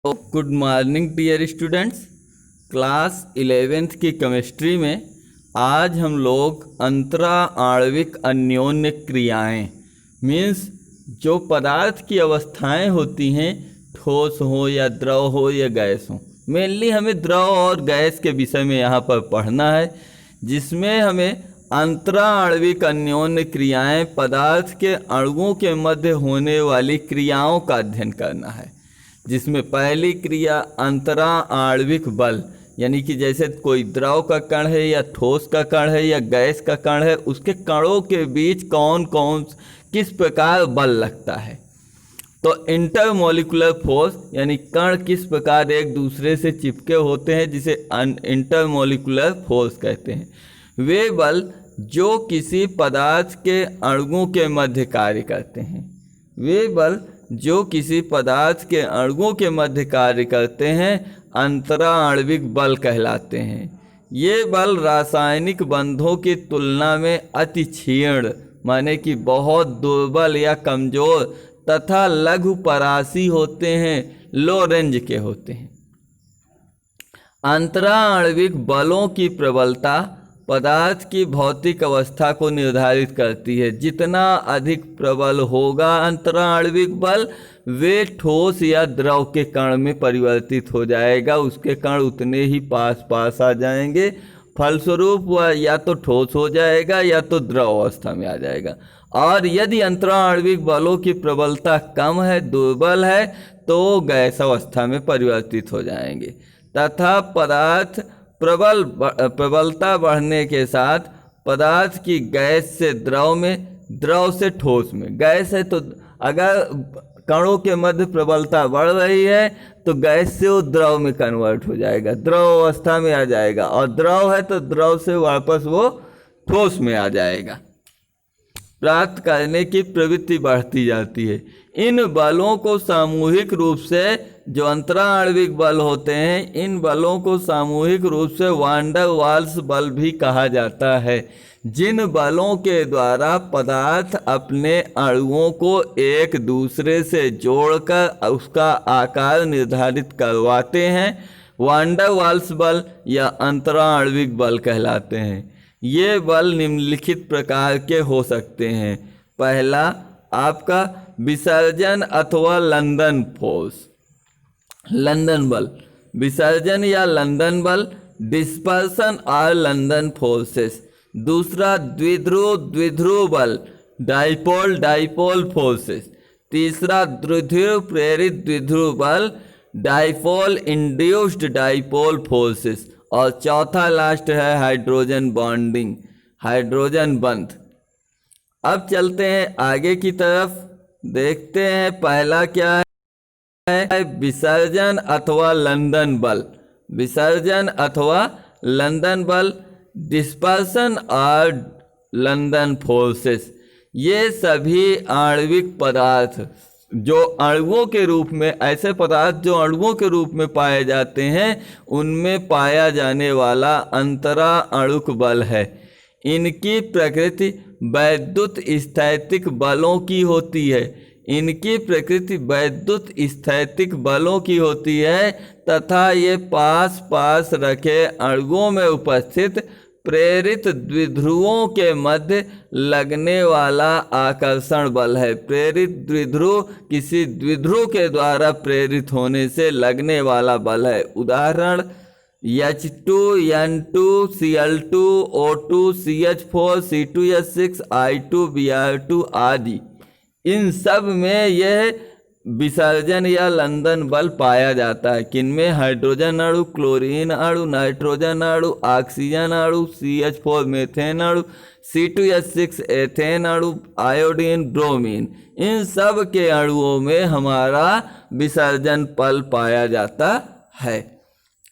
Good morning dear students. Class 11th की chemistry में आज हम लोग अंतरा आणविक अन्योन्य क्रियाएं मीन्स जो पदार्थ की अवस्थाएं होती हैं, ठोस हो या द्रव हो या गैस हो, मेनली हमें द्रव और गैस के विषय में यहाँ पर पढ़ना है, जिसमें हमें अंतरा आणविक अन्योन्य क्रियाएं पदार्थ के अणुओं के मध्य होने वाली क्रियाओं का अध्ययन करना है। जिसमें पहली क्रिया अंतरा आणविक बल, यानी कि जैसे कोई द्रव का कण है या ठोस का कण है या गैस का कण है, उसके कणों के बीच कौन कौन किस प्रकार बल लगता है। तो इंटरमोलिकुलर फोर्स यानी कण किस प्रकार एक दूसरे से चिपके होते हैं, जिसे इंटरमोलिकुलर फोर्स कहते हैं। वे बल जो किसी पदार्थ के अणुओं के मध्य कार्य करते हैं, वे बल जो किसी पदार्थ के अणुओं के मध्य कार्य करते हैं अंतरा आणविक बल कहलाते हैं। ये बल रासायनिक बंधों की तुलना में अति क्षीण माने कि बहुत दुर्बल या कमज़ोर तथा लघु परासी होते हैं, लो रेंज के होते हैं। अंतरा आणविक बलों की प्रबलता पदार्थ की भौतिक अवस्था को निर्धारित करती है। जितना अधिक प्रबल होगा अंतरा आणविक बल, वे ठोस या द्रव के कण में परिवर्तित हो जाएगा, उसके कण उतने ही पास पास आ जाएंगे, फलस्वरूप वह या तो ठोस हो जाएगा या तो द्रव अवस्था में आ जाएगा। और यदि अंतरा आणविक बलों की प्रबलता कम है, दुर्बल है, तो गैस अवस्था में परिवर्तित हो जाएंगे। तथा पदार्थ प्रबलता बढ़ने के साथ पदार्थ की गैस से द्रव में, द्रव से ठोस में। गैस है तो अगर कणों के मध्य प्रबलता बढ़ रही है तो गैस से वो द्रव में कन्वर्ट हो जाएगा, द्रव अवस्था में आ जाएगा, और द्रव है तो द्रव से वापस वो ठोस में आ जाएगा। प्राप्त करने की प्रवृत्ति बढ़ती जाती है। इन बलों को सामूहिक रूप से, जो अंतरा आणविक बल होते हैं, इन बलों को सामूहिक रूप से वान डर वाल्स बल भी कहा जाता है, जिन बलों के द्वारा पदार्थ अपने अणुओं को एक दूसरे से जोड़कर उसका आकार निर्धारित करवाते हैं, वान डर वाल्स बल या अंतरा आणविक बल कहलाते हैं। ये बल निम्नलिखित प्रकार के हो सकते हैं। पहला आपका विसर्जन अथवा लंदन फोर्स, लंदन बल, विसर्जन या लंदन बल, डिस्पर्सन और लंदन फोर्सेस। दूसरा द्विध्रुव बल, डाइपोल डाइपोल फोर्सेस। तीसरा द्विध्रुव प्रेरित द्विध्रुव बल, डाइपोल इंड्यूस्ड डाइपोल फोर्सेस। और चौथा लास्ट है हाइड्रोजन बॉन्डिंग, हाइड्रोजन बंध। अब चलते हैं आगे की तरफ, देखते हैं पहला क्या है, विसर्जन अथवा लंदन बल। विसर्जन अथवा लंदन बल, डिस्पर्सन और लंदन फोर्सेस। ये सभी आणविक पदार्थ जो अणुओं के रूप में, ऐसे पदार्थ जो अणुओं के रूप में पाए जाते हैं, उनमें पाया जाने वाला अंतरा आणुक बल है। इनकी प्रकृति वैद्युत स्थैतिक बलों की होती है, इनकी प्रकृति वैद्युत स्थैतिक बलों की होती है तथा ये पास पास रखे अणुओं में उपस्थित प्रेरित द्विध्रुवों के मध्य लगने वाला आकर्षण बल है। प्रेरित द्विध्रुव किसी द्विध्रुव के द्वारा प्रेरित होने से लगने वाला बल है। उदाहरण H2, N2, Cl2, O2, CH4, C2H6, I2, Br2 आदि। इन सब में यह विसर्जन या लंदन बल पाया जाता है। किनमें? हाइड्रोजन अणु, क्लोरीन अणु, नाइट्रोजन अणु, ऑक्सीजन अणु, CH4 मीथेन अणु, C2H6 एथेन अणु, आयोडीन, ब्रोमीन। इन सब के अणुओं में हमारा विसर्जन बल पाया जाता है।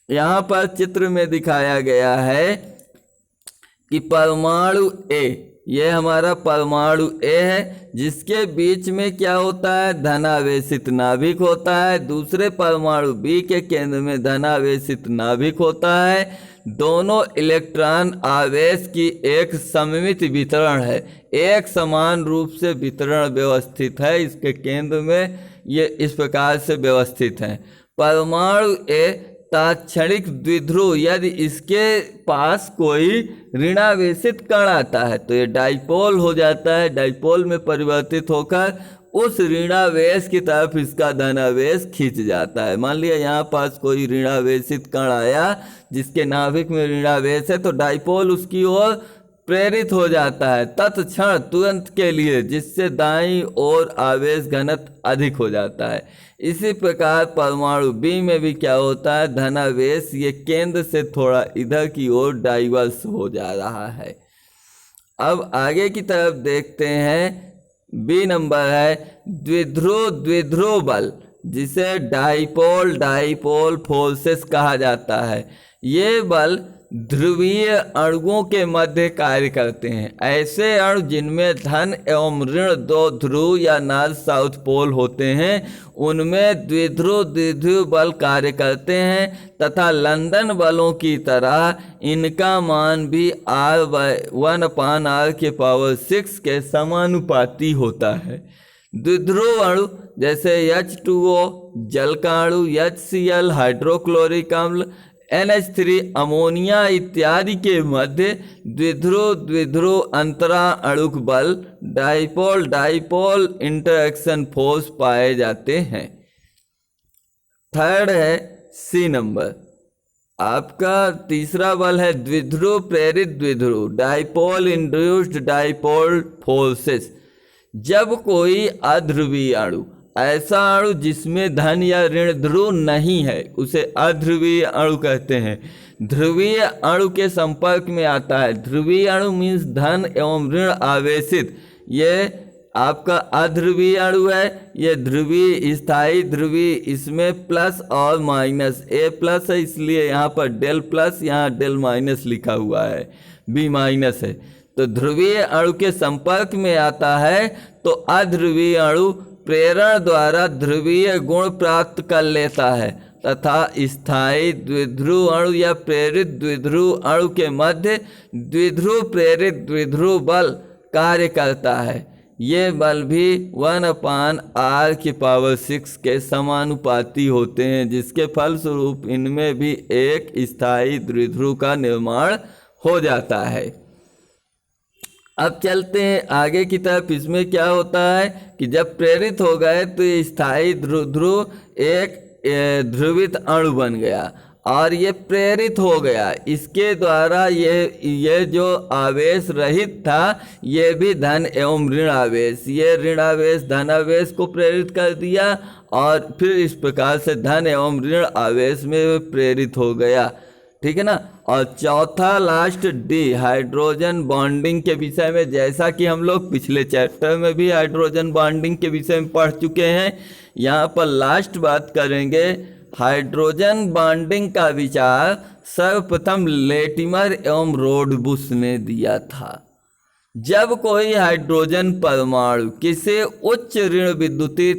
यहाँ पर चित्र में दिखाया गया है कि परमाणु A, ये हमारा परमाणु A है, जिसके बीच में क्या होता है, धनावेशित नाभिक होता है। दूसरे परमाणु B के केंद्र में धनावेशित नाभिक होता है। दोनों इलेक्ट्रॉन आवेश की एक सममित वितरण है, एक समान रूप से वितरण व्यवस्थित है। इसके केंद्र में ये इस प्रकार से व्यवस्थित हैं। परमाणु ए तात्क्षणिक द्विध्रुव, यदि इसके पास कोई ऋणावेशित कण आता है तो ये डाइपोल हो जाता है, डाइपोल में परिवर्तित होकर उस ऋणावेश की तरफ इसका धनावेश खींच जाता है। मान लिया यहाँ पास कोई ऋणावेशित कण आया जिसके नाभिक में ऋणावेश है, तो डाइपोल उसकी ओर प्रेरित हो जाता है तत्क्षण तुरंत के लिए, जिससे दाईं ओर आवेश घनत्व अधिक हो जाता है। इसी प्रकार परमाणु बी में भी क्या होता है, धनावेश ये केंद्र से थोड़ा इधर की ओर डाइवर्स हो जा रहा है। अब आगे की तरफ देखते हैं, बी नंबर है द्विध्रुव बल, जिसे डाइपोल फोर्सेस कहा जाता है। ये बल ध्रुवीय अणुओं के मध्य कार्य करते हैं। ऐसे अणु जिनमें धन एवं ऋण दो ध्रुव या नॉर्थ साउथ पोल होते हैं, उनमें द्विध्रुव बल कार्य करते हैं तथा लंदन बलों की तरह इनका मान भी R/1/r⁴ के समानुपाती होता है। द्विध्रुव अणु जैसे H2O जल का अणु, HCl हाइड्रोक्लोरिक अम्ल, NH3 अमोनिया इत्यादि के मध्य द्विध्रुव अंतरा अणुक बल डाइपोल इंटरैक्शन फोर्स पाए जाते हैं। थर्ड है सी नंबर, आपका तीसरा बल है द्विध्रुव प्रेरित द्विध्रुव, डाइपोल इंड्यूस्ड डाइपोल फोर्सेस। जब कोई अध्रुवीय अणु, ऐसा अणु जिसमें धन या ऋण ध्रुव नहीं है, उसे अध्रुवीय अणु कहते हैं, ध्रुवीय अणु के संपर्क में आता है। ध्रुवीय अणु मीन्स धन एवं ऋण आवेशित, ये आपका अध्रुवीय अणु है। ये ध्रुवीय स्थायी ध्रुवीय, इसमें प्लस और माइनस, A प्लस है इसलिए यहाँ पर डेल प्लस, यहाँ डेल माइनस लिखा हुआ है, B माइनस है। तो ध्रुवीय अणु के संपर्क में आता है तो अध्रुवीय अणु प्रेरण द्वारा ध्रुवीय गुण प्राप्त कर लेता है तथा स्थायी द्विध्रुव अणु या प्रेरित द्विध्रुव अणु के मध्य द्विध्रुव प्रेरित द्विध्रुव बल कार्य करता है। ये बल भी 1/r⁴ के समानुपाती होते हैं, जिसके फलस्वरूप इनमें भी एक स्थायी द्विध्रुव का निर्माण हो जाता है। अब चलते हैं आगे की तरफ। इसमें क्या होता है कि जब प्रेरित हो गए तो ये स्थायी ध्रुव एक ध्रुवित अणु बन गया और ये प्रेरित हो गया। इसके द्वारा ये जो आवेश रहित था, ये भी धन एवं ऋण आवेश, ये ऋण आवेश धनावेश को प्रेरित कर दिया और फिर इस प्रकार से धन एवं ऋण आवेश में प्रेरित हो गया। ठीक है ना। और चौथा लास्ट डी, हाइड्रोजन बॉन्डिंग के विषय में, जैसा कि हम लोग पिछले चैप्टर में भी हाइड्रोजन बॉन्डिंग के विषय में पढ़ चुके हैं, यहाँ पर लास्ट बात करेंगे। हाइड्रोजन बॉन्डिंग का विचार सर्वप्रथम लेटिमर एवं रोडबुश ने दिया था। जब कोई हाइड्रोजन परमाणु किसी उच्च ऋण विद्युतीय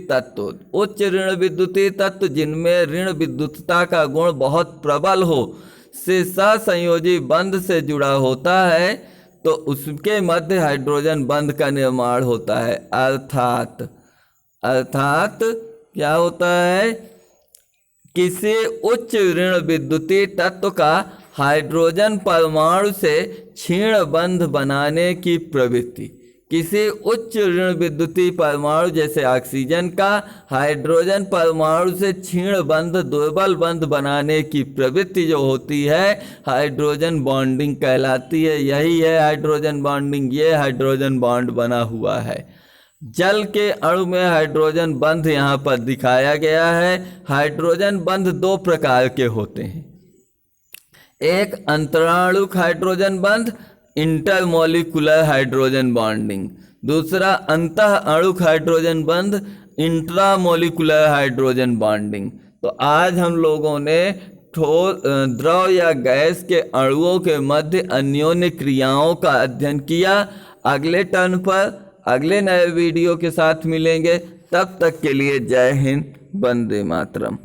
तत्व जिनमें ऋण विद्युतता का गुण बहुत प्रबल हो से सहसंयोजी बंध से जुड़ा होता है तो उसके मध्य हाइड्रोजन बंध का निर्माण होता है। अर्थात क्या होता है, किसी उच्च ऋण विद्युतीय तत्व का हाइड्रोजन परमाणु से क्षीण बंध बनाने की प्रवृत्ति। किसी उच्च ऋण विद्युतीय परमाणु जैसे ऑक्सीजन का हाइड्रोजन परमाणु से क्षीण बंध दुर्बल बंध बनाने की प्रवृत्ति जो होती है, हाइड्रोजन बॉन्डिंग कहलाती है। यही है हाइड्रोजन बॉन्डिंग। ये हाइड्रोजन बॉन्ड बना हुआ है। जल के अणु में हाइड्रोजन बंध यहाँ पर दिखाया गया है। हाइड्रोजन बंध दो प्रकार के होते हैं, एक अंतराणुक हाइड्रोजन बंध इंटरमोलिकुलर हाइड्रोजन बॉन्डिंग, दूसरा अंतः अणुक हाइड्रोजन बंध इंट्रामोलिकुलर हाइड्रोजन बॉन्डिंग। तो आज हम लोगों ने द्रव या गैस के अणुओं के मध्य अन्योन्य क्रियाओं का अध्ययन किया। अगले टर्न पर अगले नए वीडियो के साथ मिलेंगे। तब तक के लिए जय हिंद, वंदे मातरम।